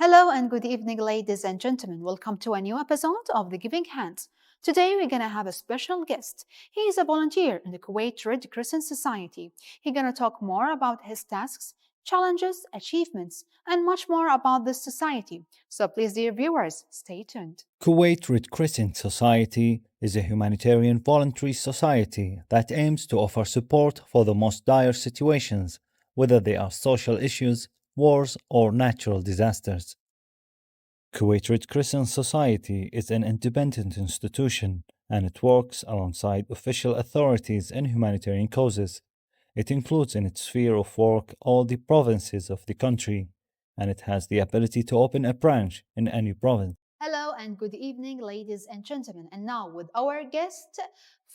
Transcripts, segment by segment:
Hello and good evening, ladies and gentlemen. Welcome to a new episode of The Giving Hand. Today we're gonna have a special guest. He is a volunteer in the Kuwait Red Crescent Society. He's gonna talk more about his tasks, challenges, achievements, and much more about this society. So please, dear viewers, stay tuned. Kuwait Red Crescent Society is a humanitarian voluntary society that aims to offer support for the most dire situations, whether they are social issues, wars, or natural disasters. Kuwait Red Crescent Society is an independent institution and it works alongside official authorities in humanitarian causes. It includes in its sphere of work all the provinces of the country, and it has the ability to open a branch in any province. Hello and good evening, ladies and gentlemen. And now with our guest,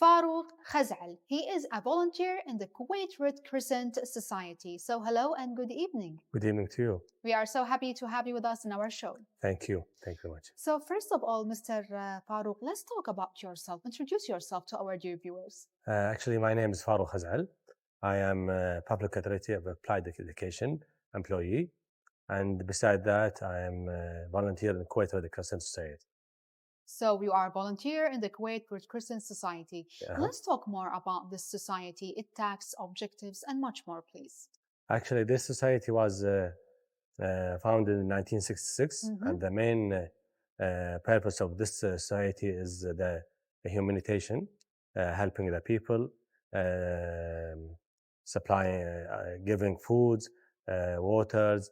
Farouk Khazal. He is a volunteer in the Kuwait Red Crescent Society. So hello and good evening. Good evening to you. We are so happy to have you with us in our show. Thank you. Thank you very much. So first of all, Mr. Farouk, let's talk about yourself. Introduce yourself to our dear viewers. Actually, my name is Farooq Khazal. I am a Public Authority of Applied Education employee. And beside that, I am a volunteer in Kuwait Red Crescent Society. So you are a volunteer in the Kuwait Red Crescent Society. Let's talk more about this society, its tasks, objectives, and much more, please. Actually, this society was founded in 1966, and the main purpose of this society is the humanitarian, helping the people, supplying, giving foods, waters,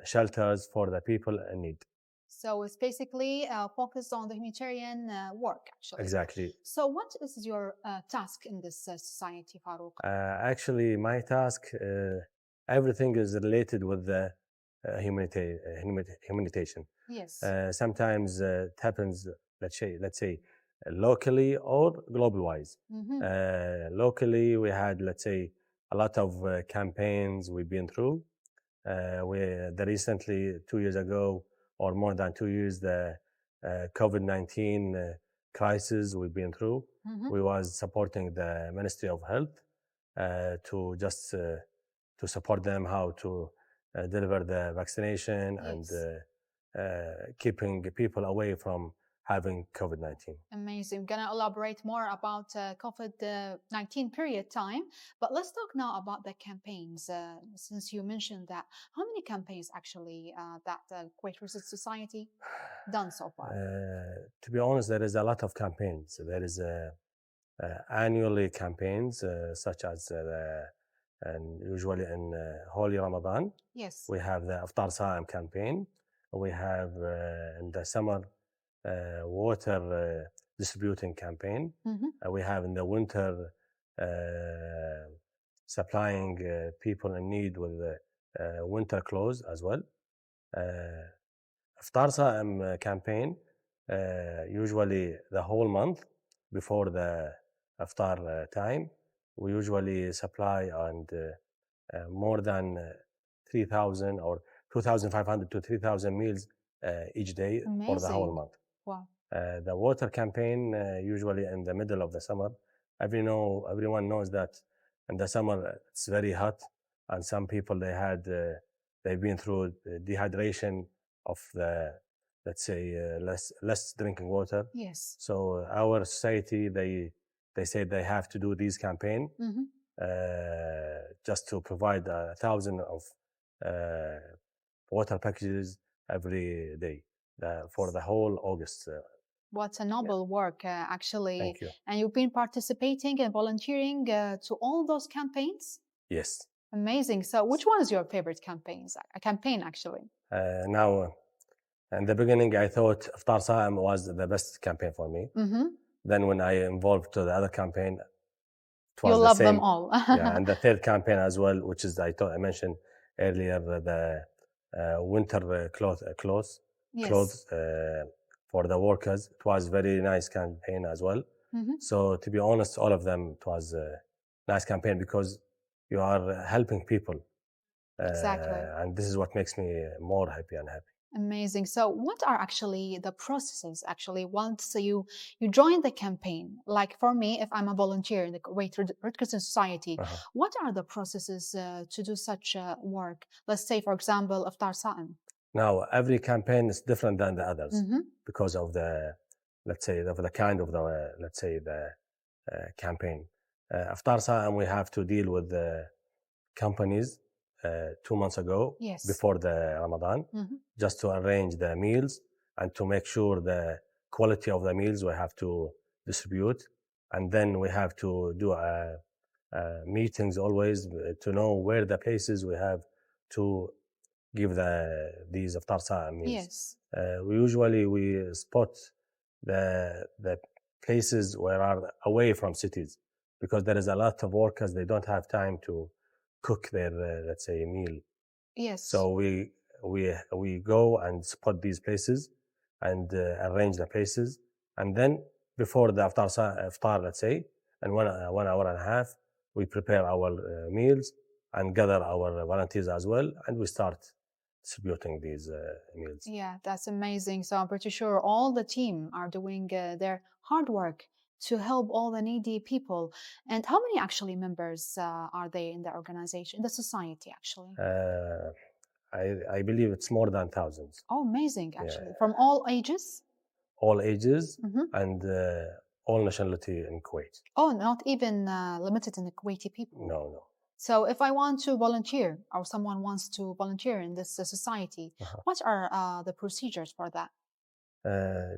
shelters for the people in need. So it's basically focused on the humanitarian work, actually. Exactly. So what is your task in this society, Farouk? Actually, my task, everything is related with the humanitarian. Yes. Sometimes it happens, let's say, locally or global-wise. Locally, we had, let's say, a lot of campaigns we've been through. Recently, 2 years ago, or more than 2 years, the COVID-19 crisis we've been through. We was supporting the Ministry of Health to just to support them how to deliver the vaccination. Yes. And keeping people away from having COVID-19. Amazing. We're going to elaborate more about COVID-19 period time, but let's talk now about the campaigns. Since you mentioned that, how many campaigns actually that the Kuwait Red Society done so far? To be honest, there is a lot of campaigns. There is annually campaigns such as usually in Holy Ramadan. Yes. We have the Iftar Sa'im campaign. We have in the summer water distributing campaign. We have in the winter supplying people in need with winter clothes as well. Iftar Sa'im campaign, usually the whole month before the Iftar time, we usually supply and more than 3,000 or 2,500 to 3,000 meals each day. Amazing. For the whole month. Wow. The water campaign, usually in the middle of the summer. Everyone knows that in the summer it's very hot, and some people they've been through dehydration of the, let's say, less drinking water. Yes. So our society, they say they have to do this campaign just to provide 1,000 of water packages every day for the whole August. What a noble work, actually. Thank you. And you've been participating and volunteering to all those campaigns? Yes. Amazing. So which one is your favorite campaign, actually? Now, in the beginning, I thought Iftar Sa'im was the best campaign for me. Then when I involved to the other campaign, it was you love them all. Yeah, and the third campaign as well, which is I mentioned earlier, the winter clothes for the workers. It was very nice campaign as well. So to be honest, all of them, it was a nice campaign because you are helping people. Exactly. And this is what makes me more happy and happy. Amazing. So what are actually the processes once you join the campaign? Like for me, if I'm a volunteer in the Kuwait Red Crescent Society, what are the processes to do such work? Let's say, for example, Iftar Sa'im. Now, every campaign is different than the others because of the, let's say, of the kind of the, let's say, the campaign. After Sa'am, we have to deal with the companies 2 months ago, Yes. before the Ramadan, just to arrange the meals and to make sure the quality of the meals we have to distribute. And then we have to do meetings always to know where the places we have to give these iftar sa'a meals. Yes. We spot the places where are away from cities, because there is a lot of workers, they don't have time to cook their let's say meal. Yes. So we go and spot these places and arrange the places, and then before the iftar, let's say, in 1 hour and a half, we prepare our meals and gather our volunteers as well, and we start distributing these meals. Yeah, that's amazing. So I'm pretty sure all the team are doing their hard work to help all the needy people. And how many actually members are they in the organization, in the society actually? I believe it's more than thousands. Oh, amazing, actually. From all ages? All ages and all nationality in Kuwait. Oh, not even limited in the Kuwaiti people? No. So if I want to volunteer, or someone wants to volunteer in this society, what are the procedures for that?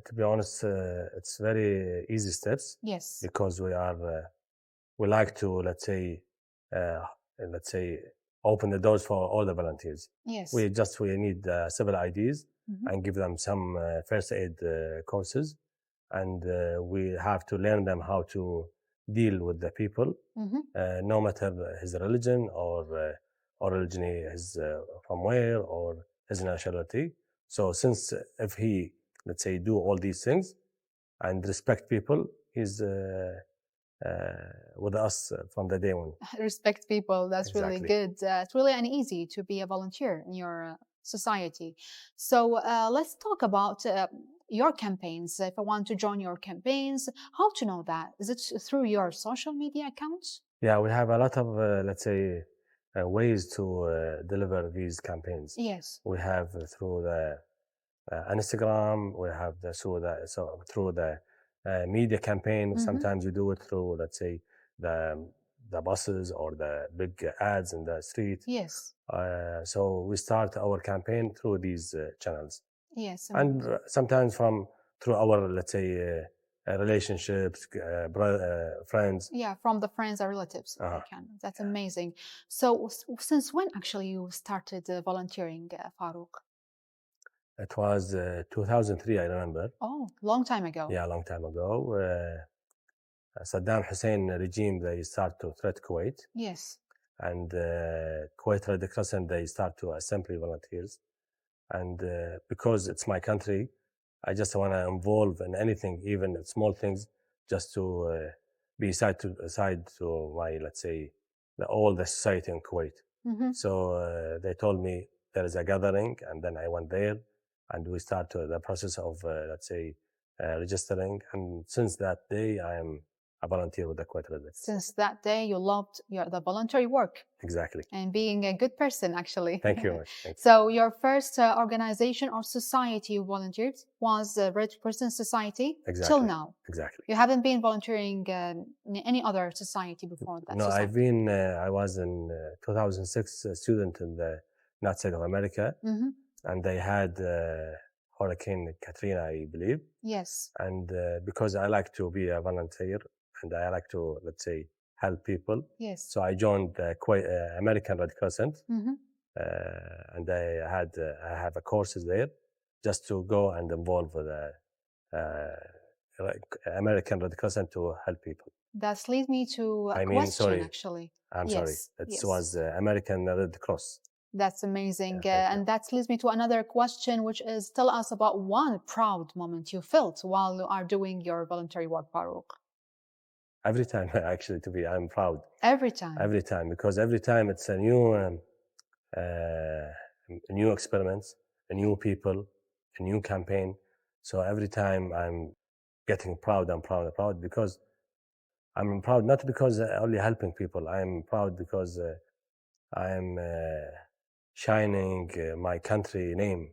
To be honest, it's very easy steps. Yes. Because we like to, let's say, open the doors for all the volunteers. Yes. We need civil IDs and give them some first aid courses, and we have to learn them how to deal with the people, no matter his religion or originally his from where or his nationality. So since if he, let's say, do all these things and respect people, he's with us from the day one. Respect people, that's Exactly. really good. It's really uneasy to be a volunteer in your society. So let's talk about your campaigns. If I want to join your campaigns, how to know that? Is it through your social media accounts? Yeah, we have a lot of, let's say, ways to deliver these campaigns. Yes. We have through the Instagram, we have through the media campaign. Sometimes we do it through, let's say, the buses or the big ads in the street. Yes. So we start our campaign through these channels. Yes. And sometimes through our, let's say, relationships, friends. Yeah, from the friends or relatives. That's amazing. So since when actually you started volunteering, Farouk? It was 2003, I remember. Oh, long time ago. Yeah, long time ago. Saddam Hussein regime, they start to threat Kuwait. Yes. And Kuwait Red Crescent, they start to assemble volunteers. And because it's my country, I just want to involve in anything, even small things, just to be side to my, let's say, all the society in Kuwait. So they told me there is a gathering, and then I went there, and we start the process of, let's say, registering. And since that day, I am a volunteer with the Kuwait Red Crescent. Since that day, you loved the voluntary work. Exactly. And being a good person, actually. Thank you. Thank you. So your first organization or society you volunteered was the Red Crescent Society. Exactly. Till now. Exactly. You haven't been volunteering in any other society before that? No, society? I was in 2006 a student in the United States of America, and they had Hurricane Katrina, I believe. Yes. And because I like to be a volunteer and I like to, let's say, help people. Yes. So I joined the American Red Crescent, and I have a courses there just to go and involve with the American Red Crescent to help people. That leads me to a question, actually. I'm sorry. It was American Red Cross. That's amazing. And that leads me to another question, which is, tell us about one proud moment you felt while you are doing your voluntary work, Farouk. Every time, actually, I'm proud. Every time? Every time, because every time it's a new experiments, a new people, a new campaign. So every time I'm getting proud and proud and proud, because I'm proud not because only helping people. I'm proud because I am shining my country name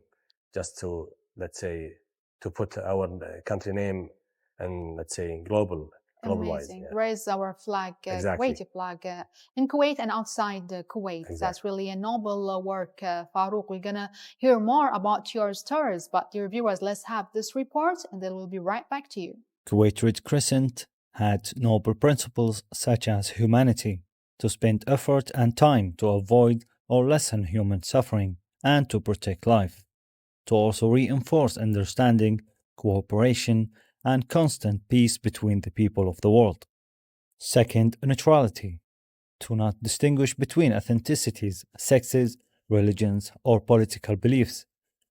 just to, let's say, to put our country name and, let's say, global wise. Amazing. Raise our flag, Exactly. Kuwaiti flag, in Kuwait and outside Kuwait. Exactly. That's really a noble work, Farouk. We're going to hear more about your stories, but dear viewers, let's have this report and then we'll be right back to you. Kuwait Red Crescent had noble principles such as humanity, to spend effort and time to avoid or lessen human suffering and to protect life, to also reinforce understanding, cooperation, and constant peace between the people of the world. Second, neutrality, to not distinguish between ethnicities, sexes, religions, or political beliefs.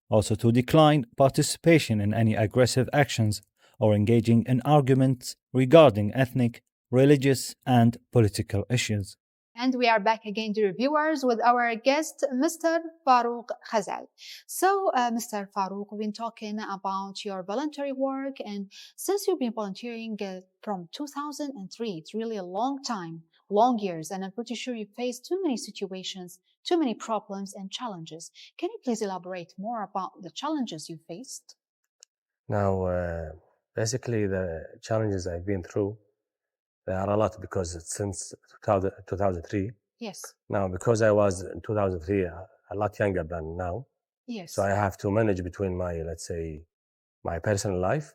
Also, to decline participation in any aggressive actions or engaging in arguments regarding ethnic, religious, and political issues. And we are back again, dear viewers, with our guest, Mr. Farouk Khazal. So, Mr. Farouk, we've been talking about your voluntary work, and since you've been volunteering from 2003, it's really a long time, long years, and I'm pretty sure you faced too many situations, too many problems and challenges. Can you please elaborate more about the challenges you faced? Now, basically, the challenges I've been through, there are a lot because since 2003. Yes. Now, because I was in 2003 a lot younger than now, yes. So I have to manage between my, let's say, my personal life,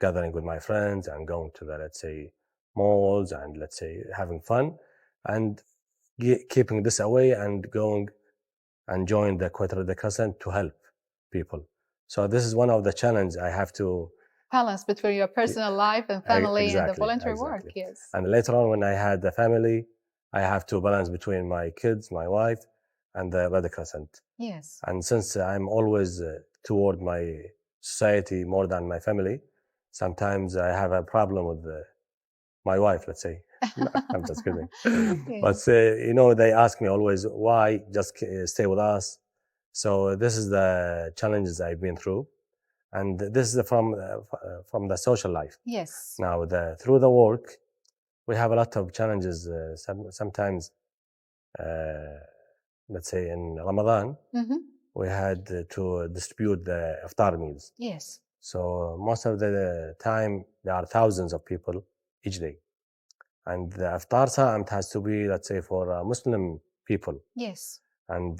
gathering with my friends and going to the, let's say, malls and, let's say, having fun, and keeping this away and going and join the Red Crescent to help people. So this is one of the challenges I have to balance between your personal life and family and the voluntary work. Yes. And later on, when I had the family, I have to balance between my kids, my wife, and the Red Crescent. Yes. And since I'm always toward my society more than my family, sometimes I have a problem with my wife, let's say. I'm just kidding. Yes. But, they ask me always, why just stay with us? So this is the challenges I've been through. And this is from the social life. Yes. Now, through the work, we have a lot of challenges. Sometimes, let's say in Ramadan, we had to distribute the iftar meals. Yes. So most of the time, there are thousands of people each day. And the iftar sa'amt has to be, let's say, for Muslim people. Yes. And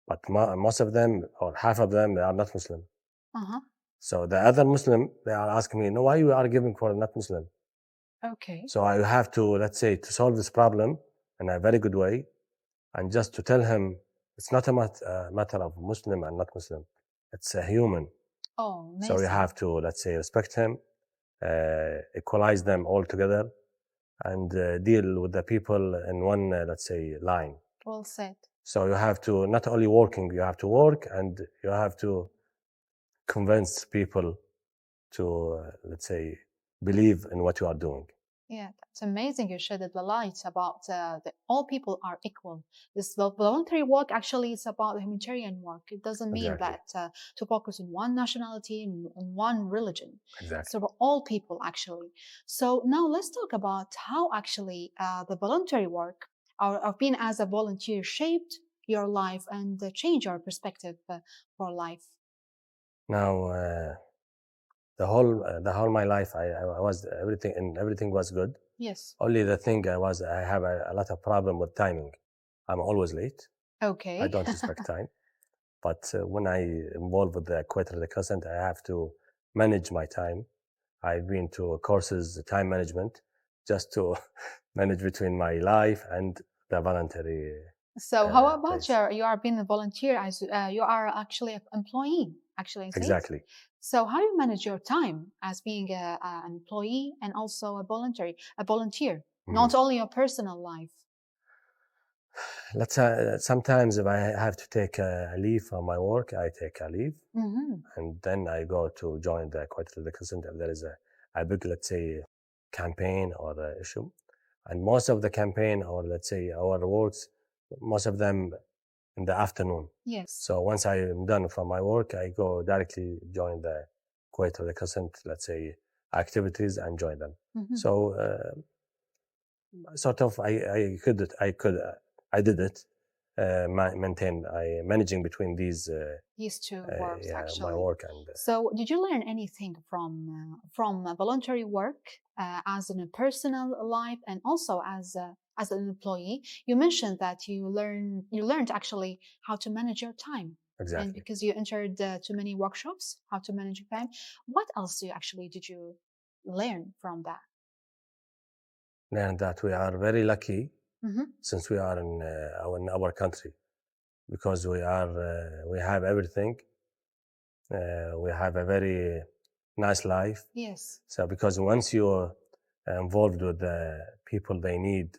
but most of them, or half of them, they are not Muslim. So the other Muslim, they are asking me, no, why you are giving for a not Muslim? Okay. So I have to, let's say, to solve this problem in a very good way, and just to tell him it's not a matter of Muslim and not Muslim. It's a human. Oh, amazing. So you have to, let's say, respect him, equalize them all together, and deal with the people in one, let's say, line. Well said. So you have to, not only working, you have to work, and you have to convince people to, let's say, believe in what you are doing. Yeah, that's amazing. You shedded the light about that all people are equal. This voluntary work actually is about humanitarian work. It doesn't mean that to focus on one nationality and on one religion. Exactly. So for all people actually. So now let's talk about how actually the voluntary work of being as a volunteer shaped your life and changed your perspective for life. Now, the whole my life, I was everything was good. Yes. Only the thing I have a lot of problem with timing. I'm always late. Okay. I don't respect time. But when I involve with the Red Crescent, I have to manage my time. I've been to courses, time management, just to manage between my life and the voluntary. So how about you are being a volunteer as you are actually an employee, actually? Exactly. So how do you manage your time as being an employee and also a volunteer, not only your personal life? Sometimes if I have to take a leave from my work, I take a leave, and then I go to join the Red Crescent if there is a big, let's say, campaign or issue. And most of the campaign, or let's say our works, most of them in the afternoon. Yes. So once I am done from my work, I go directly join the Red Crescent, let's say, activities and join them. So sort of I did it. managing between these two works, actually. my work and. So, did you learn anything from voluntary work as in a personal life and also as an employee? You mentioned that you learned actually how to manage your time. Exactly. And because you entered too many workshops, how to manage your time. What else did you learn from that? Learn that we are very lucky Mm-hmm. since we are in our country, because we have everything. We have a very nice life. Yes. So because once you're involved with the people, they need,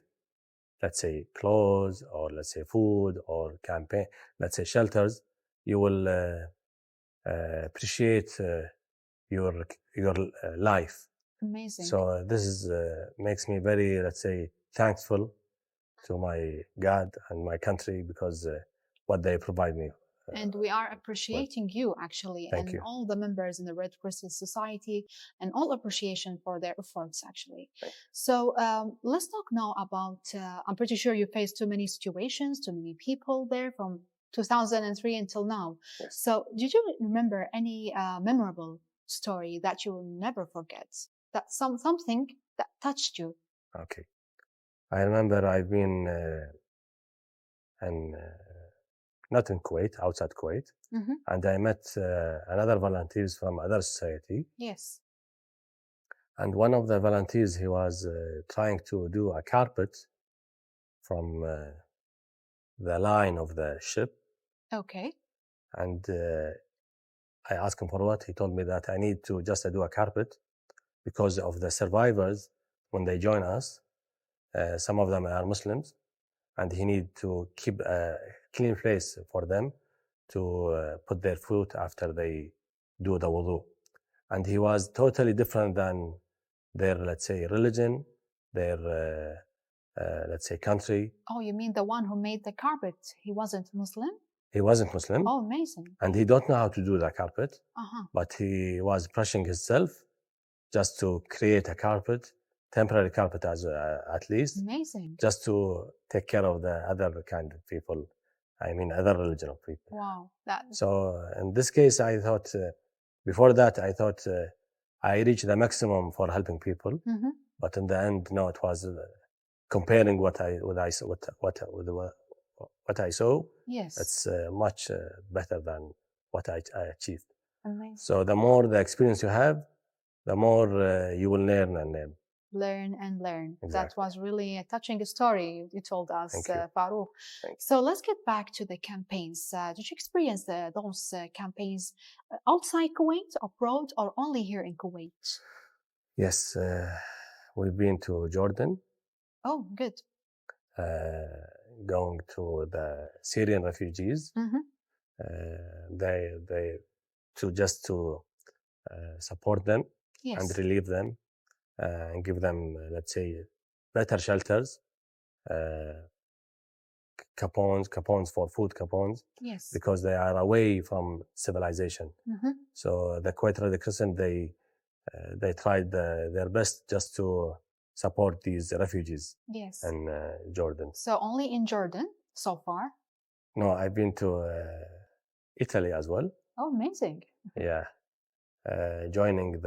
let's say, clothes, or let's say food, or campaign, let's say shelters, you will appreciate your life. Amazing. So this is makes me very, let's say, thankful to my God and my country, because what they provide me. And we are appreciating you, actually, Thank and you. all the members in the Red Crescent Society, and all appreciation for their efforts, actually. So let's talk now about, I'm pretty sure you faced too many situations, too many people there from 2003 until now. Yes. So did you remember any memorable story that you will never forget? That something that touched you? Okay. I remember I've been not in Kuwait, outside Kuwait, Mm-hmm. and I met another volunteers from other society. Yes. And one of the volunteers, he was trying to do a carpet from the line of the ship. Okay. And I asked him for what. He told me that I need to just do a carpet because of the survivors. When they join us, some of them are Muslims, and he need to keep a clean place for them to put their foot after they do the wudu. And he was totally different than their, let's say, religion, their, let's say, country. Oh, you mean the one who made the carpet? He wasn't Muslim? He wasn't Muslim. Oh, amazing. And he don't know how to do the carpet. Uh-huh. But he was brushing himself just to create a carpet, temporary carpet at least. Amazing. Just to take care of the other kind of people. I mean, other religion of people. Wow. So in this case, I thought, before that, I thought I reached the maximum for helping people. Mm-hmm. But in the end, no, it was comparing what I saw. Yes. It's much better than what I achieved. Amazing. So the more the experience you have, the more you will learn and learn. Learn and learn. Exactly. That was really a touching story you told us, Farouk. So let's get back to the campaigns. Did you experience those campaigns outside Kuwait, abroad, or only here in Kuwait? Yes, we've been to Jordan. Oh, good. Going to the Syrian refugees. Mm-hmm. They just to support them. Yes. And relieve them and give them, let's say, better shelters, coupons for food coupons. Yes. Because they are away from civilization. Mm-hmm. So the Kuwait Red Crescent, they tried their best just to support these refugees. Yes. In Jordan. So only in Jordan so far? No, I've been to Italy as well. Oh, amazing. Yeah. Joining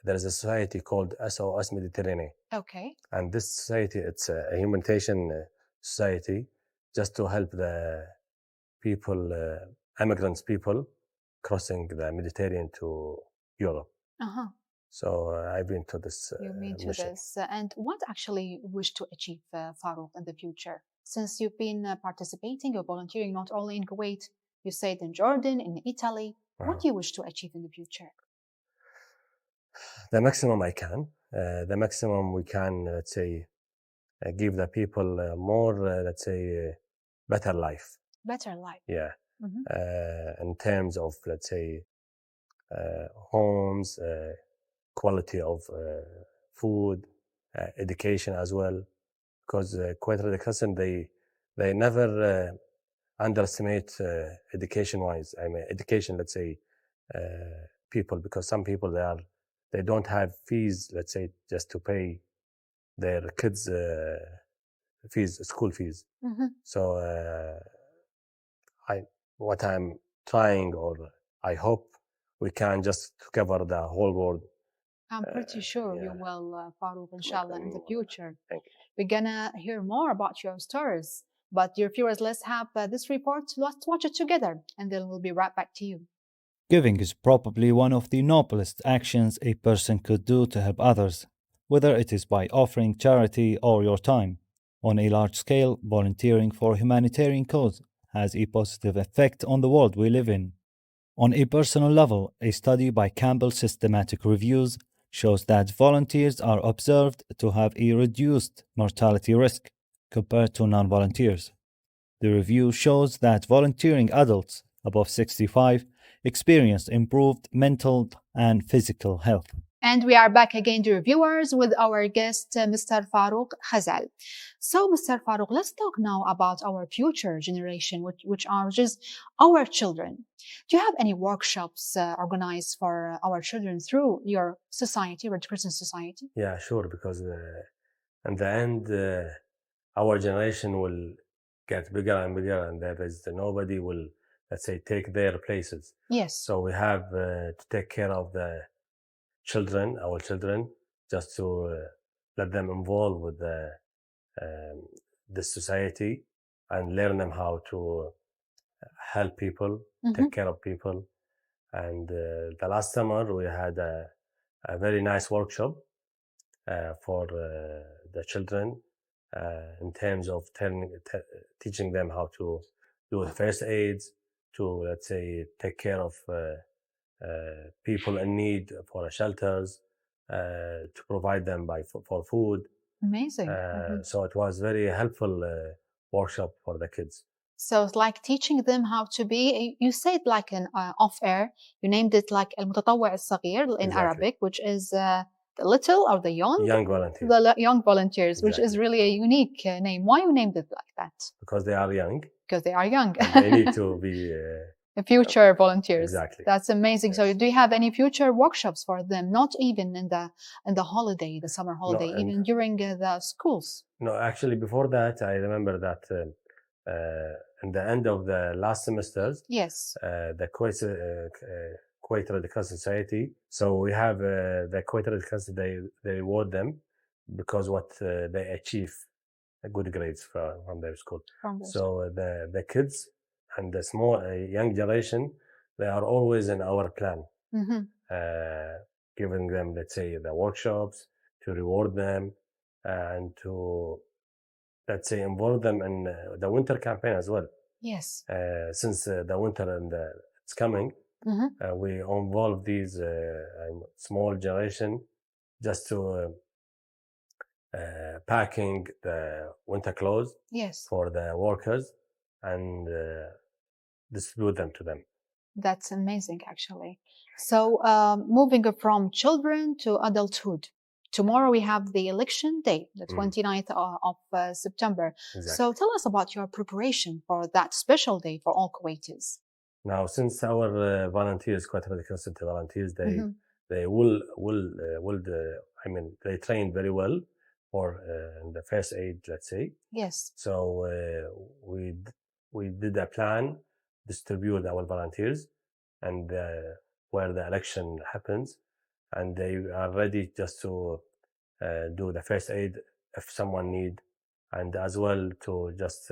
there is a society called SOS Mediterranean. Okay. And this society, it's a humanitarian society, just to help the people, immigrants people, crossing the Mediterranean to Europe. Uh-huh. So I've been to this You've been to mission. this. And what actually you wish to achieve, Farouk, in the future? Since you've been participating or volunteering not only in Kuwait, you said in Jordan, in Italy, what do you wish to achieve in the future? The maximum I can. The maximum we can, let's say, give the people more, let's say, better life. Better life. Yeah. Mm-hmm. In terms of, let's say, homes, quality of food, education as well. Because Kuwait Red Crescent, they never underestimate education-wise. I mean, education, let's say, people, because some people they don't have fees, let's say, just to pay their kids fees, school fees. So what I'm trying, or I hope we can just cover the whole world. I'm pretty sure you will, Farouk, inshallah, in the future. Thank you. We're gonna hear more about your stories. But dear viewers, let's have this report. Let's watch it together, and then we'll be right back to you. Giving is probably one of the noblest actions a person could do to help others, whether it is by offering charity or your time. On a large scale, volunteering for a humanitarian cause has a positive effect on the world we live in. On a personal level, a study by Campbell Systematic Reviews shows that volunteers are observed to have a reduced mortality risk compared to non volunteers. The review shows that volunteering adults above 65 experience improved mental and physical health. And we are back again, dear viewers, with our guest, Mr. Farouk Khazal. So, Mr. Farouk, let's talk now about our future generation, which are just our children. Do you have any workshops organized for our children through your society, Red Crescent Society? Yeah, sure, because in the end, our generation will get bigger and bigger, and there is nobody will, let's say, take their places. Yes. So we have to take care of the children, our children, just to let them involve with the society and learn them how to help people, take care of people. And the last summer we had a very nice workshop for the children in terms of teaching them how to do the first aids, to, let's say, take care of people in need for shelters, to provide them for food. Amazing. So it was very helpful workshop for the kids. So it's like teaching them how to be, you said like an off air, you named it like المتطوع الصغير in Arabic, which is the little or the young volunteers. The young volunteers, which is really a unique name. Why you named it like that? Because they are young. Because they are young. And they need to be future volunteers. Exactly. That's amazing. Yes. So do you have any future workshops for them? Not even in the holiday, the summer holiday, No, even during the schools? No, actually before that, I remember that in the end of the last semesters, yes, the Kuwait Red Cross Society. So we have the Kuwait Red Cross. They reward them because what they achieve good grades from their school. So the kids and the small young generation, they are always in our plan, giving them, let's say, the workshops to reward them and to, let's say, involve them in the winter campaign as well. Yes. Since the winter and it's coming, we involve these small generation just to packing the winter clothes. Yes. For the workers and distribute them to them. That's amazing, actually. So moving from children to adulthood. Tomorrow we have the election day, the 29th of September. Exactly. So tell us about your preparation for that special day for all Kuwaitis. Now, since our volunteers, Kuwait Red Cross volunteers, they they trained very well for the first aid, let's say. Yes. So we did a plan, distribute our volunteers, and where the election happens, and they are ready just to do the first aid if someone need, and as well to just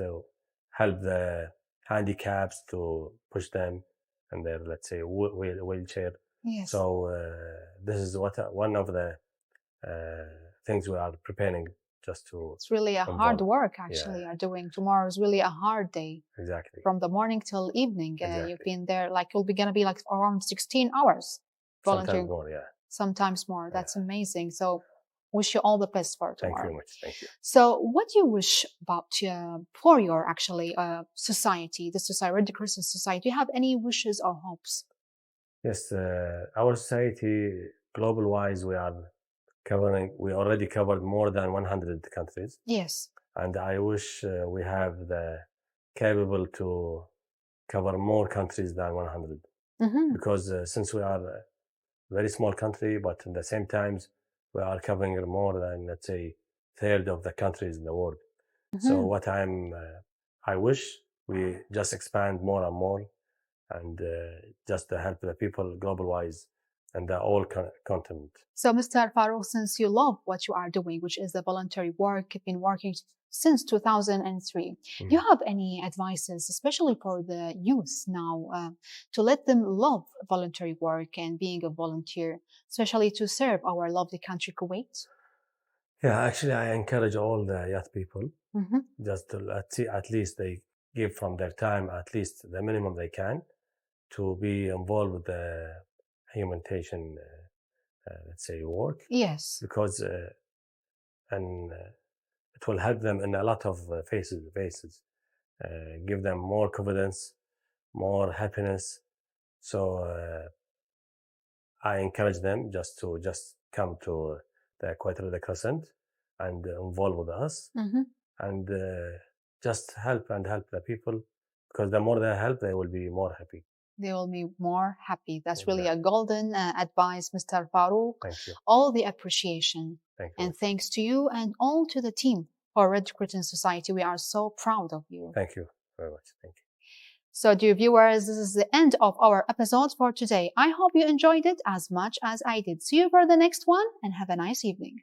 help the handicaps to push them in their, let's say, wheelchair. Yes. So this is one of the things we are preparing just to. It's really a hard work, actually, you're doing. Tomorrow is really a hard day. Exactly. From the morning till evening. Exactly. You've been there, like you'll be going to be like around 16 hours volunteering. Sometimes more, yeah. Sometimes more. That's amazing. So wish you all the best for tomorrow. Thank you very much. Thank you. So what do you wish about for your actually society, the society, Red Crescent Society? Do you have any wishes or hopes? Yes, our society, global-wise, we already covered more than 100 countries. Yes. And I wish we have the capable to cover more countries than 100. Because since we are a very small country, but at the same time, we are covering more than, let's say, third of the countries in the world. So what I wish we just expand more and more, and just to help the people global-wise and the all continent. So, Mr. Farouk, since you love what you are doing, which is the voluntary work, you've been working since 2003, do you have any advices, especially for the youth now, to let them love voluntary work and being a volunteer, especially to serve our lovely country, Kuwait? Yeah, actually, I encourage all the young people just to at least they give from their time, at least the minimum they can, to be involved with the humanitarian, let's say, work. Yes. Because and it will help them in a lot of phases, give them more confidence, more happiness. So I encourage them just to come to the Equator Red Crescent and involve with us, and just help the people, because the more they help, they will be more happy. They will be more happy. That's really a golden advice, Mr. Farouk. Thank you. All the appreciation. Thank you. And thanks to you and all to the team for Red Crescent Society. We are so proud of you. Thank you very much. Thank you. So, dear viewers, this is the end of our episode for today. I hope you enjoyed it as much as I did. See you for the next one and have a nice evening.